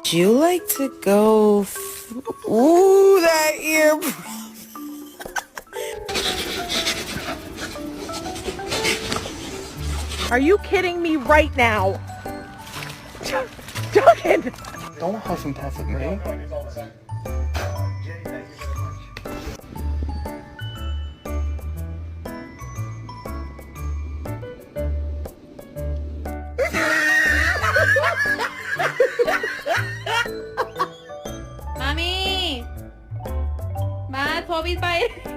Would you like to go ooh, that ear. Are you kidding me right now? Duncan! Don't huff and puff at me. Mami! Ma, Toby's biting.